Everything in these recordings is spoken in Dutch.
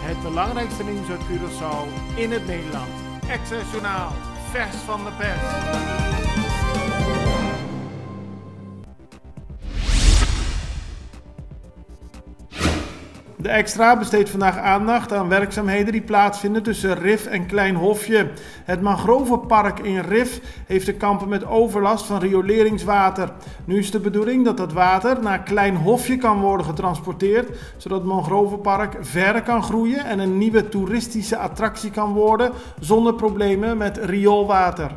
Het belangrijkste nieuws uit Curaçao in het Nederland. Extra Journaal, vers van de pers. De Extra besteedt vandaag aandacht aan werkzaamheden die plaatsvinden tussen Rif en Klein Hofje. Het Mangrovenpark in Rif heeft te kampen met overlast van rioleringswater. Nu is de bedoeling dat dat water naar Klein Hofje kan worden getransporteerd, zodat het Mangrovenpark verder kan groeien en een nieuwe toeristische attractie kan worden zonder problemen met rioolwater.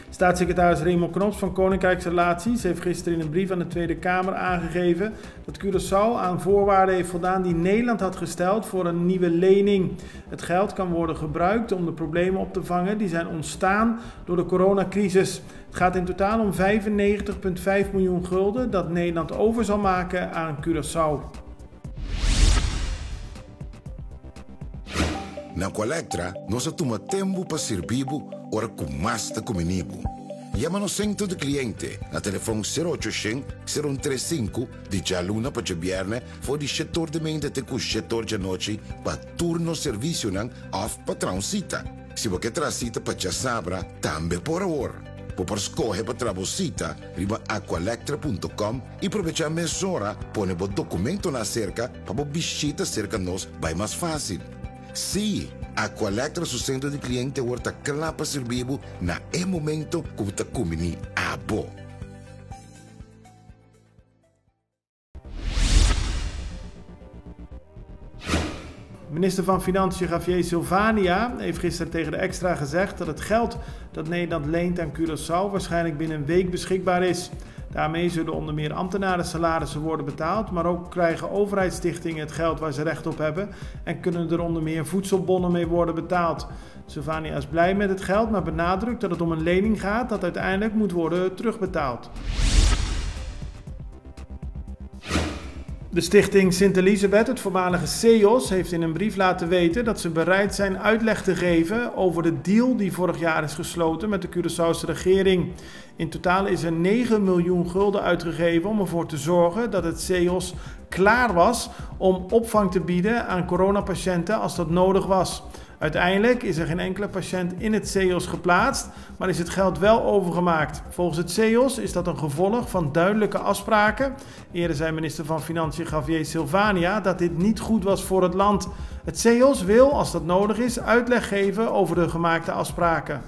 Staatssecretaris Raymond Knops van Koninkrijksrelaties heeft gisteren in een brief aan de Tweede Kamer aangegeven dat Curaçao aan voorwaarden heeft voldaan die Nederland had gesteld voor een nieuwe lening. Het geld kan worden gebruikt om de problemen op te vangen die zijn ontstaan door de coronacrisis. Het gaat in totaal om 95,5 miljoen gulden dat Nederland over zal maken aan Curaçao. Na Colectra, nós toma tempo para servir ora com mais de comunibo. Llama no centro de cliente na telefone 0800 035 de jaluna para viernes voor die setor de mente te com setor de noite para turno serviço nan of patrão cita. Se você traz cita para já sabra, também por hora. Por escolher para trabalhar, riba aqualectra.com e aproveitar a mesura, põe o documento na cerca para visitar cerca nós, vai mais fácil. Sim, a Colectra su centro de cliente wordt klaar para servir na momento que você comini abo. Minister van Financiën Javier Silvania heeft gisteren tegen de Extra gezegd dat het geld dat Nederland leent aan Curaçao waarschijnlijk binnen een week beschikbaar is. Daarmee zullen onder meer ambtenaren salarissen worden betaald, maar ook krijgen overheidsstichtingen het geld waar ze recht op hebben en kunnen er onder meer voedselbonnen mee worden betaald. Silvania is blij met het geld, maar benadrukt dat het om een lening gaat dat uiteindelijk moet worden terugbetaald. De stichting Sint Elisabeth, het voormalige CEOS, heeft in een brief laten weten dat ze bereid zijn uitleg te geven over de deal die vorig jaar is gesloten met de Curaçaose regering. In totaal is er 9 miljoen gulden uitgegeven om ervoor te zorgen dat het CEOS klaar was om opvang te bieden aan coronapatiënten als dat nodig was. Uiteindelijk is er geen enkele patiënt in het CEOS geplaatst, maar is het geld wel overgemaakt. Volgens het CEOS is dat een gevolg van duidelijke afspraken. Eerder zei minister van Financiën Javier Silvania dat dit niet goed was voor het land. Het CEOS wil, als dat nodig is, uitleg geven over de gemaakte afspraken.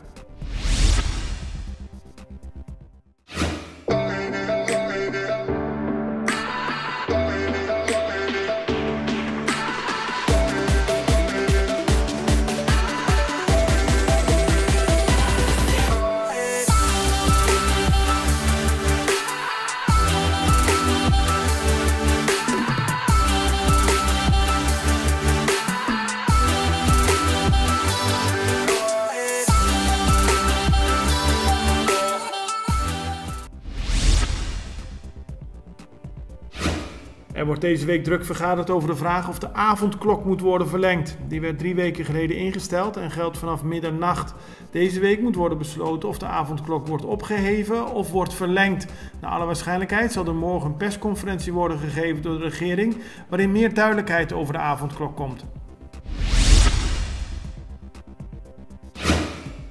Er wordt deze week druk vergaderd over de vraag of de avondklok moet worden verlengd. Die werd 3 weken geleden ingesteld en geldt vanaf middernacht. Deze week moet worden besloten of de avondklok wordt opgeheven of wordt verlengd. Naar alle waarschijnlijkheid zal er morgen een persconferentie worden gegeven door de regering, waarin meer duidelijkheid over de avondklok komt.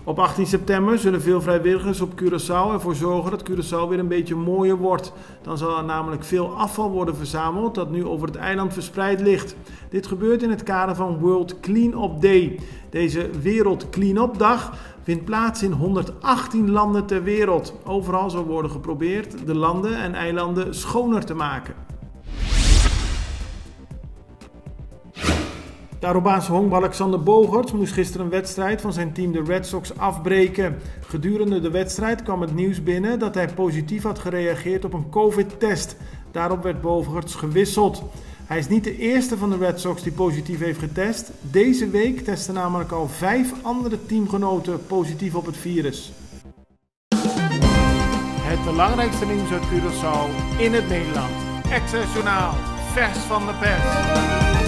Op 18 september zullen veel vrijwilligers op Curaçao ervoor zorgen dat Curaçao weer een beetje mooier wordt. Dan zal er namelijk veel afval worden verzameld dat nu over het eiland verspreid ligt. Dit gebeurt in het kader van World Clean-up Day. Deze Wereld Clean-up Dag vindt plaats in 118 landen ter wereld. Overal zal worden geprobeerd de landen en eilanden schoner te maken. De Arubaanse honkballer Alexander Bogaerts moest gisteren een wedstrijd van zijn team de Red Sox afbreken. Gedurende de wedstrijd kwam het nieuws binnen dat hij positief had gereageerd op een COVID-test. Daarop werd Bogaerts gewisseld. Hij is niet de eerste van de Red Sox die positief heeft getest. Deze week testen namelijk al 5 andere teamgenoten positief op het virus. Het belangrijkste nieuws uit Curaçao in het Nederland. Access Journaal, vers van de pers.